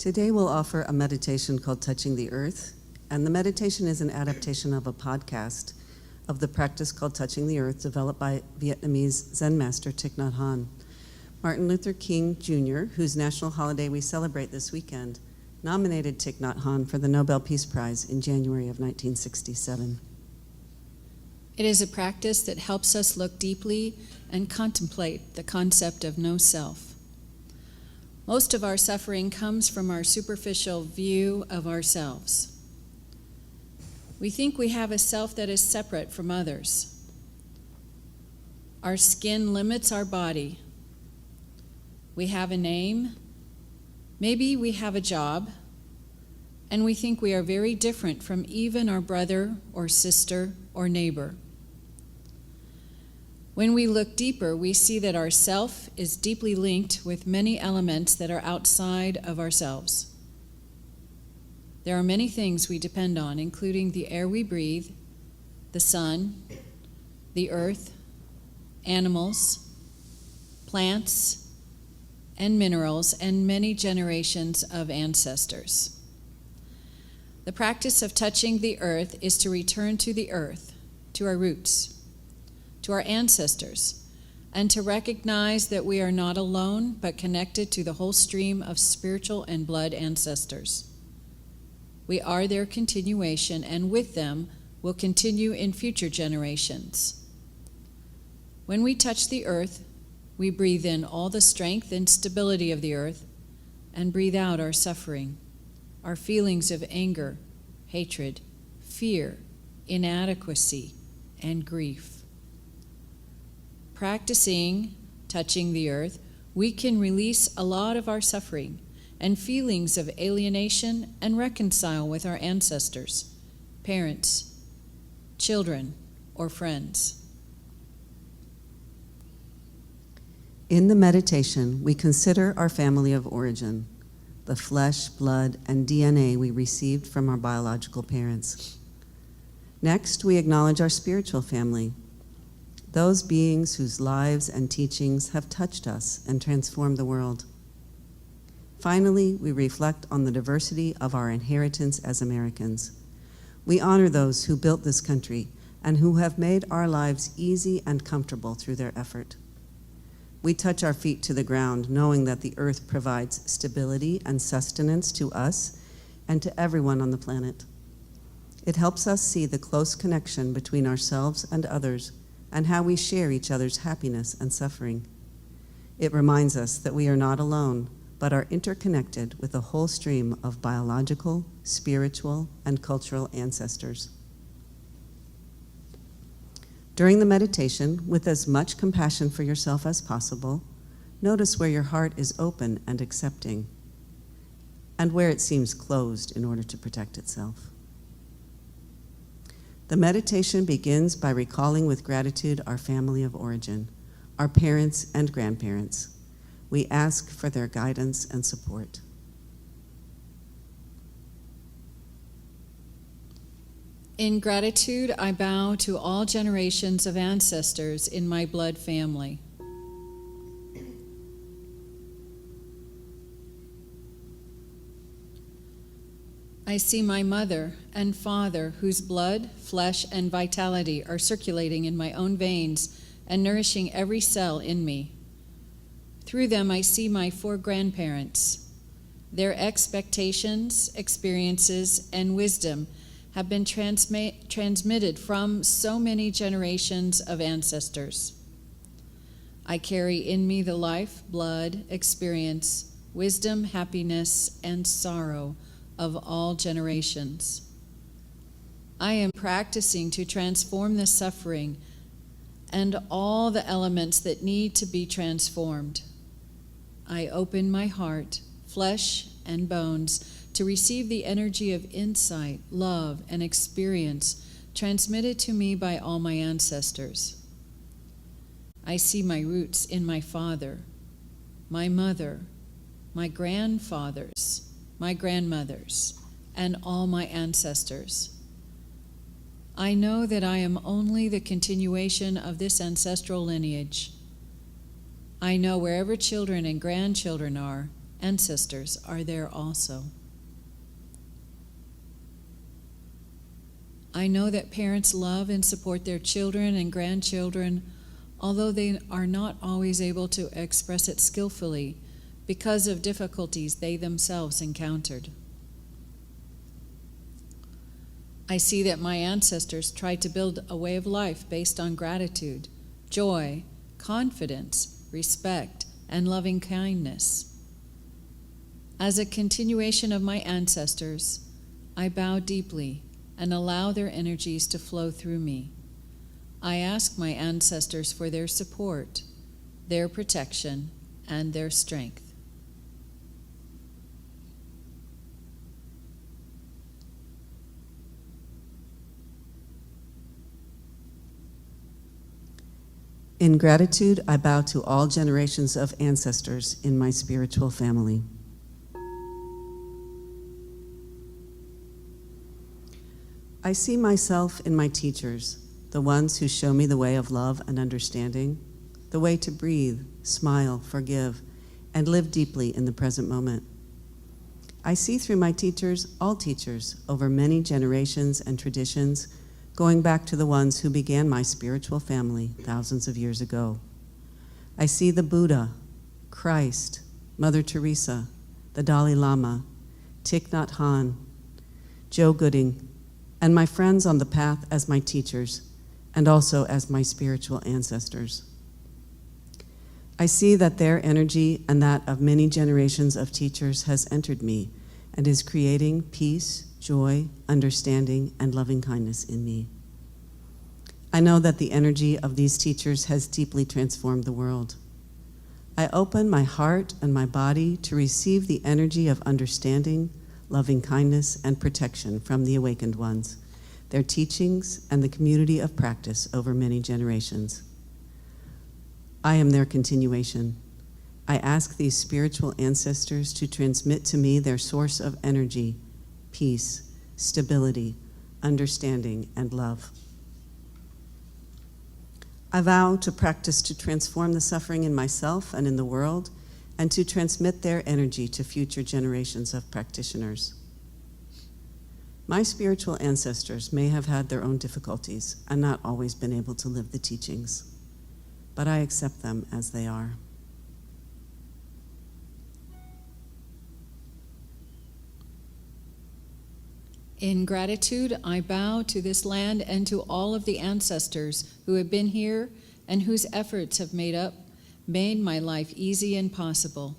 Today we'll offer a meditation called Touching the Earth, and the meditation is an adaptation of a podcast of the practice called Touching the Earth, developed by Vietnamese Zen master Thich Nhat Hanh. Martin Luther King Jr., whose national holiday we celebrate this weekend, nominated Thich Nhat Hanh for the Nobel Peace Prize in January of 1967. It is a practice that helps us look deeply and contemplate the concept of no self. Most of our suffering comes from our superficial view of ourselves. We think we have a self that is separate from others. Our skin limits our body. We have a name, maybe we have a job, and we think we are very different from even our brother or sister or neighbor. When we look deeper, we see that our self is deeply linked with many elements that are outside of ourselves. There are many things we depend on, including the air we breathe, the sun, the earth, animals, plants, and minerals, and many generations of ancestors. The practice of touching the earth is to return to the earth, to our roots, to our ancestors, and to recognize that we are not alone, but connected to the whole stream of spiritual and blood ancestors. We are their continuation, and with them will continue in future generations. When we touch the earth, we breathe in all the strength and stability of the earth and breathe out our suffering, our feelings of anger, hatred, fear, inadequacy, and grief. Practicing touching the earth, we can release a lot of our suffering and feelings of alienation and reconcile with our ancestors, parents, children, or friends. In the meditation, we consider our family of origin, the flesh, blood, and DNA we received from our biological parents. Next, we acknowledge our spiritual family, those beings whose lives and teachings have touched us and transformed the world. Finally, we reflect on the diversity of our inheritance as Americans. We honor those who built this country and who have made our lives easy and comfortable through their effort. We touch our feet to the ground, knowing that the earth provides stability and sustenance to us and to everyone on the planet. It helps us see the close connection between ourselves and others and how we share each other's happiness and suffering. It reminds us that we are not alone, but are interconnected with a whole stream of biological, spiritual, and cultural ancestors. During the meditation, with as much compassion for yourself as possible, notice where your heart is open and accepting, and where it seems closed in order to protect itself. The meditation begins by recalling with gratitude our family of origin, our parents and grandparents. We ask for their guidance and support. In gratitude, I bow to all generations of ancestors in my blood family. I see my mother and father, whose blood, flesh, and vitality are circulating in my own veins and nourishing every cell in me. Through them, I see my 4 grandparents. Their expectations, experiences, and wisdom have been transmitted from so many generations of ancestors. I carry in me the life, blood, experience, wisdom, happiness, and sorrow of all generations. I am practicing to transform the suffering and all the elements that need to be transformed. I open my heart, flesh, and bones to receive the energy of insight, love, and experience transmitted to me by all my ancestors. I see my roots in my father, my mother, my grandfathers, my grandmothers, and all my ancestors. I know that I am only the continuation of this ancestral lineage. I know wherever children and grandchildren are, ancestors are there also. I know that parents love and support their children and grandchildren, although they are not always able to express it skillfully because of difficulties they themselves encountered. I see that my ancestors tried to build a way of life based on gratitude, joy, confidence, respect, and loving kindness. As a continuation of my ancestors, I bow deeply and allow their energies to flow through me. I ask my ancestors for their support, their protection, and their strength. In gratitude, I bow to all generations of ancestors in my spiritual family. I see myself in my teachers, the ones who show me the way of love and understanding, the way to breathe, smile, forgive, and live deeply in the present moment. I see through my teachers, all teachers, over many generations and traditions, going back to the ones who began my spiritual family thousands of years ago. I see the Buddha, Christ, Mother Teresa, the Dalai Lama, Thich Nhat Hanh, Joe Gooding, and my friends on the path as my teachers, and also as my spiritual ancestors. I see that their energy and that of many generations of teachers has entered me and is creating peace, joy, understanding, and loving kindness in me. I know that the energy of these teachers has deeply transformed the world. I open my heart and my body to receive the energy of understanding, loving kindness, and protection from the awakened ones, their teachings, and the community of practice over many generations. I am their continuation. I ask these spiritual ancestors to transmit to me their source of energy, peace, stability, understanding, and love. I vow to practice to transform the suffering in myself and in the world, and to transmit their energy to future generations of practitioners. My spiritual ancestors may have had their own difficulties and not always been able to live the teachings, but I accept them as they are. In gratitude, I bow to this land and to all of the ancestors who have been here and whose efforts have made my life easy and possible.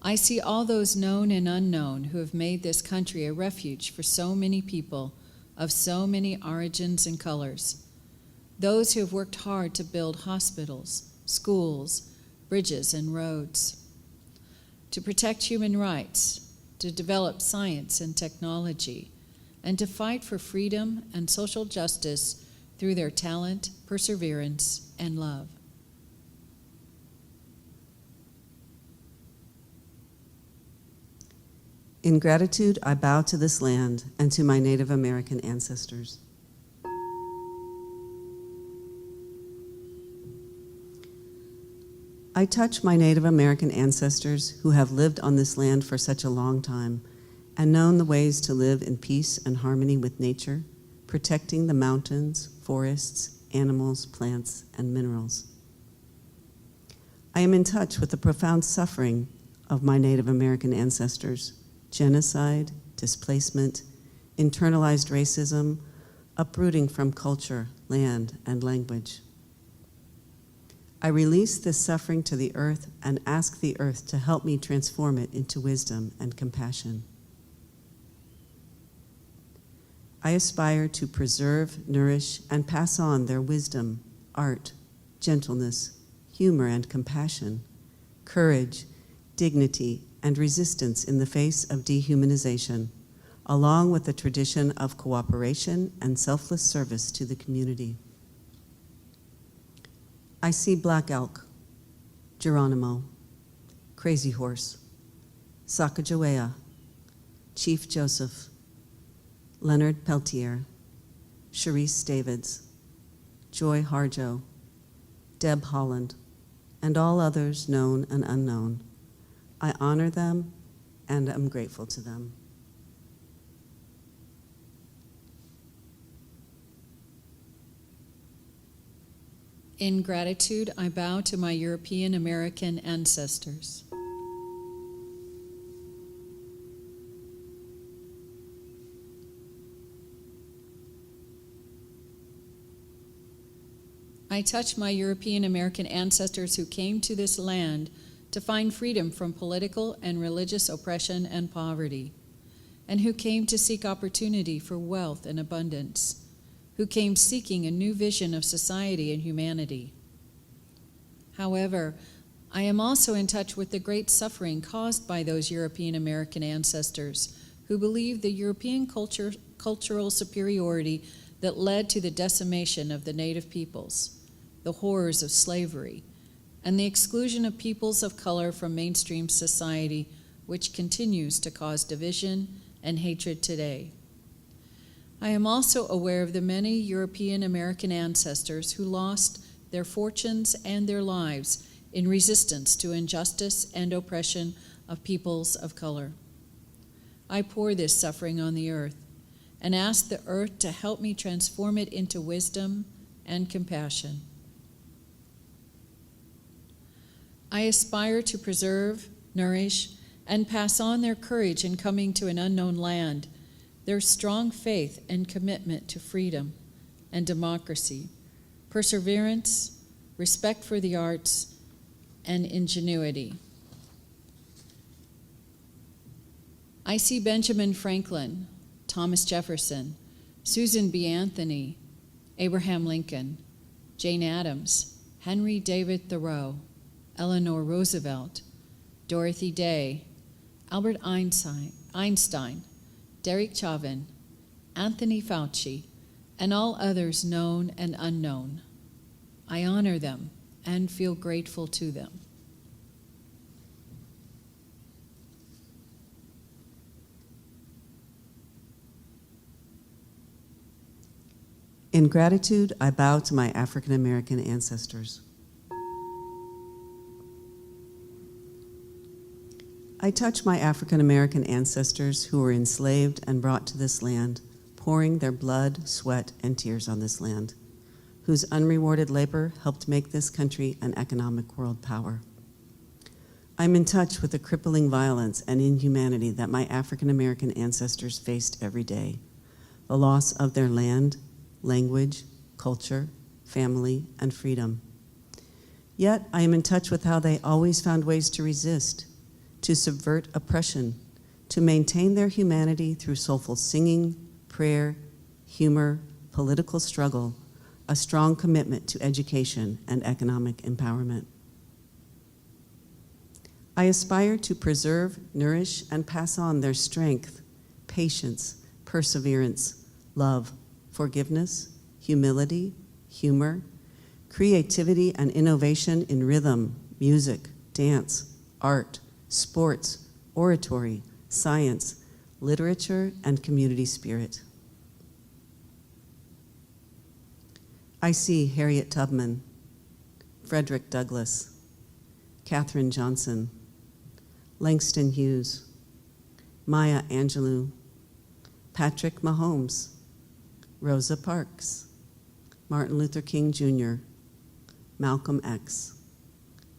I see all those known and unknown who have made this country a refuge for so many people of so many origins and colors. Those who have worked hard to build hospitals, schools, bridges, and roads, to protect human rights, to develop science and technology, and to fight for freedom and social justice through their talent, perseverance, and love. In gratitude, I bow to this land and to my Native American ancestors. I touch my Native American ancestors who have lived on this land for such a long time and known the ways to live in peace and harmony with nature, protecting the mountains, forests, animals, plants, and minerals. I am in touch with the profound suffering of my Native American ancestors: genocide, displacement, internalized racism, uprooting from culture, land, and language. I release this suffering to the earth and ask the earth to help me transform it into wisdom and compassion. I aspire to preserve, nourish, and pass on their wisdom, art, gentleness, humor, and compassion, courage, dignity, and resistance in the face of dehumanization, along with the tradition of cooperation and selfless service to the community. I see Black Elk, Geronimo, Crazy Horse, Sacagawea, Chief Joseph, Leonard Peltier, Sharice Davids, Joy Harjo, Deb Holland, and all others known and unknown, I honor them and am grateful to them. In gratitude, I bow to my European American ancestors. I touch my European American ancestors who came to this land to find freedom from political and religious oppression and poverty, and who came to seek opportunity for wealth and abundance, who came seeking a new vision of society and humanity. However, I am also in touch with the great suffering caused by those European American ancestors who believed the European cultural superiority that led to the decimation of the native peoples, the horrors of slavery, and the exclusion of peoples of color from mainstream society, which continues to cause division and hatred today. I am also aware of the many European American ancestors who lost their fortunes and their lives in resistance to injustice and oppression of peoples of color. I pour this suffering on the earth and ask the earth to help me transform it into wisdom and compassion. I aspire to preserve, nourish, and pass on their courage in coming to an unknown land, their strong faith and commitment to freedom and democracy, perseverance, respect for the arts, and ingenuity. I see Benjamin Franklin, Thomas Jefferson, Susan B. Anthony, Abraham Lincoln, Jane Addams, Henry David Thoreau, Eleanor Roosevelt, Dorothy Day, Albert Einstein, Derek Chauvin, Anthony Fauci, and all others known and unknown. I honor them and feel grateful to them. In gratitude, I bow to my African American ancestors. I touch my African American ancestors who were enslaved and brought to this land, pouring their blood, sweat, and tears on this land, whose unrewarded labor helped make this country an economic world power. I'm in touch with the crippling violence and inhumanity that my African American ancestors faced every day, the loss of their land, language, culture, family, and freedom. Yet I am in touch with how they always found ways to resist, to subvert oppression, to maintain their humanity through soulful singing, prayer, humor, political struggle, a strong commitment to education and economic empowerment. I aspire to preserve, nourish, and pass on their strength, patience, perseverance, love, forgiveness, humility, humor, creativity, and innovation in rhythm, music, dance, art, sports, oratory, science, literature, and community spirit. I see Harriet Tubman, Frederick Douglass, Katherine Johnson, Langston Hughes, Maya Angelou, Patrick Mahomes, Rosa Parks, Martin Luther King Jr., Malcolm X,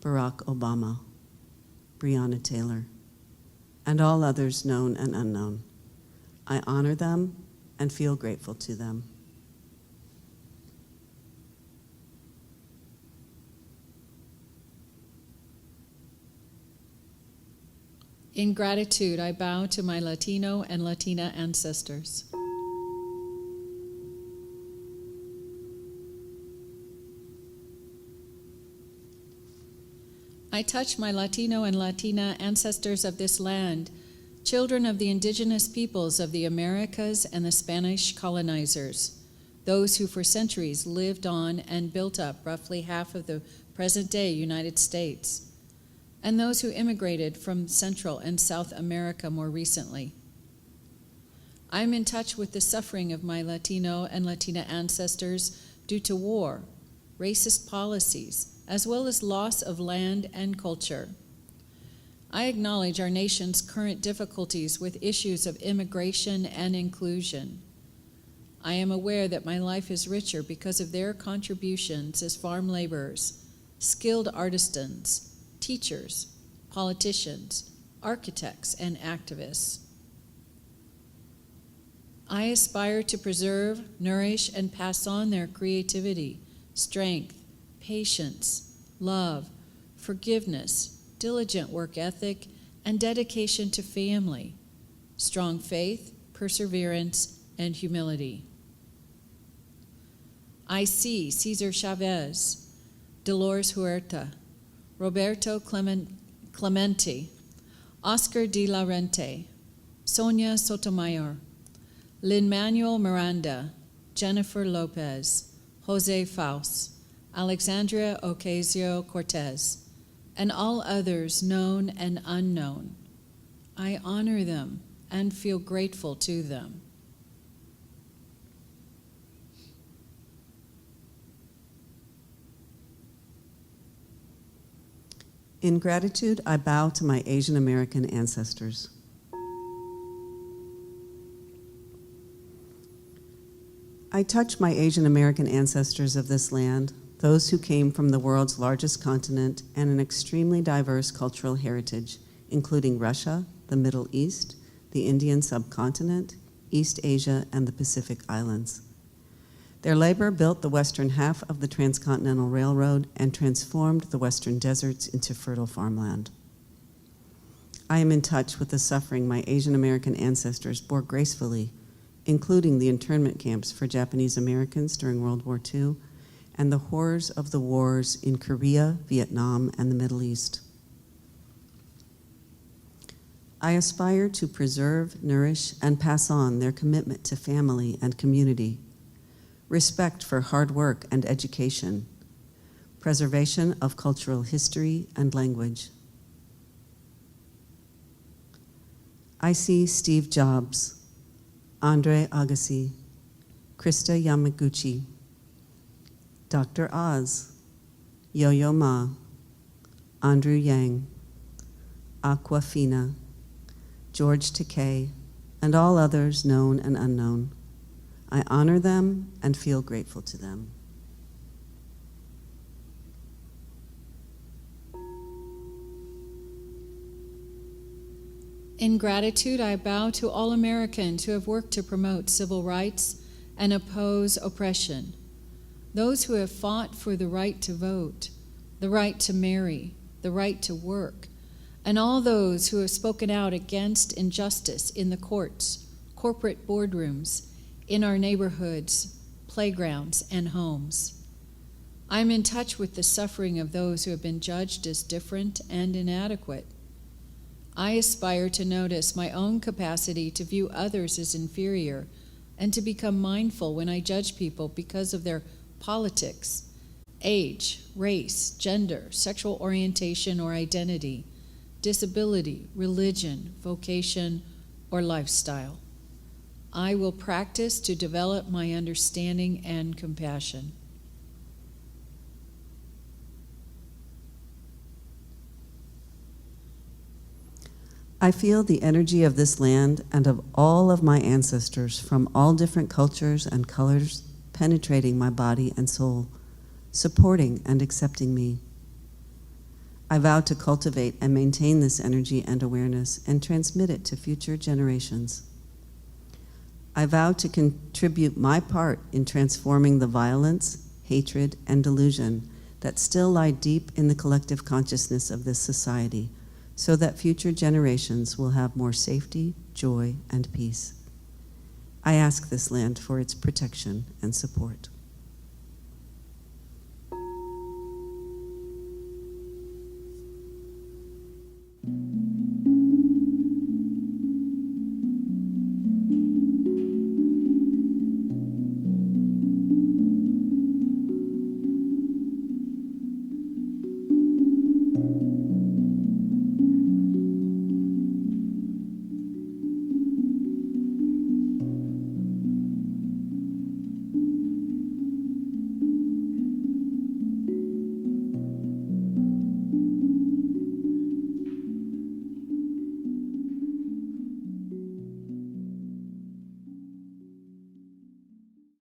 Barack Obama, Breonna Taylor, and all others known and unknown. I honor them and feel grateful to them. In gratitude, I bow to my Latino and Latina ancestors. I touch my Latino and Latina ancestors of this land, children of the indigenous peoples of the Americas and the Spanish colonizers, those who for centuries lived on and built up roughly half of the present-day United States, and those who immigrated from Central and South America more recently. I am in touch with the suffering of my Latino and Latina ancestors due to war, racist policies, as well as loss of land and culture. I acknowledge our nation's current difficulties with issues of immigration and inclusion. I am aware that my life is richer because of their contributions as farm laborers, skilled artisans, teachers, politicians, architects, and activists. I aspire to preserve, nourish, and pass on their creativity, strength, patience, love, forgiveness, diligent work ethic, and dedication to family, strong faith, perseverance, and humility. I see Cesar Chavez, Dolores Huerta, Roberto Clemente, Oscar de la Rente, Sonia Sotomayor, Lin-Manuel Miranda, Jennifer Lopez, Jose Faust, Alexandria Ocasio-Cortez, and all others known and unknown. I honor them and feel grateful to them. In gratitude, I bow to my Asian American ancestors. I touch my Asian American ancestors of this land, those who came from the world's largest continent and an extremely diverse cultural heritage, including Russia, the Middle East, the Indian subcontinent, East Asia, and the Pacific Islands. Their labor built the western half of the Transcontinental Railroad and transformed the western deserts into fertile farmland. I am in touch with the suffering my Asian American ancestors bore gracefully, including the internment camps for Japanese Americans during World War II and the horrors of the wars in Korea, Vietnam, and the Middle East. I aspire to preserve, nourish, and pass on their commitment to family and community, respect for hard work and education, preservation of cultural history and language. I see Steve Jobs, Andre Agassi, Krista Yamaguchi, Dr. Oz, Yo-Yo Ma, Andrew Yang, Aquafina, George Takei, and all others known and unknown. I honor them and feel grateful to them. In gratitude, I bow to all Americans who have worked to promote civil rights and oppose oppression, those who have fought for the right to vote, the right to marry, the right to work, and all those who have spoken out against injustice in the courts, corporate boardrooms, in our neighborhoods, playgrounds, and homes. I'm in touch with the suffering of those who have been judged as different and inadequate. I aspire to notice my own capacity to view others as inferior and to become mindful when I judge people because of their politics, age, race, gender, sexual orientation or identity, disability, religion, vocation, or lifestyle. I will practice to develop my understanding and compassion. I feel the energy of this land and of all of my ancestors from all different cultures and colors penetrating my body and soul, supporting and accepting me. I vow to cultivate and maintain this energy and awareness and transmit it to future generations. I vow to contribute my part in transforming the violence, hatred, and delusion that still lie deep in the collective consciousness of this society, so that future generations will have more safety, joy, and peace. I ask this land for its protection and support.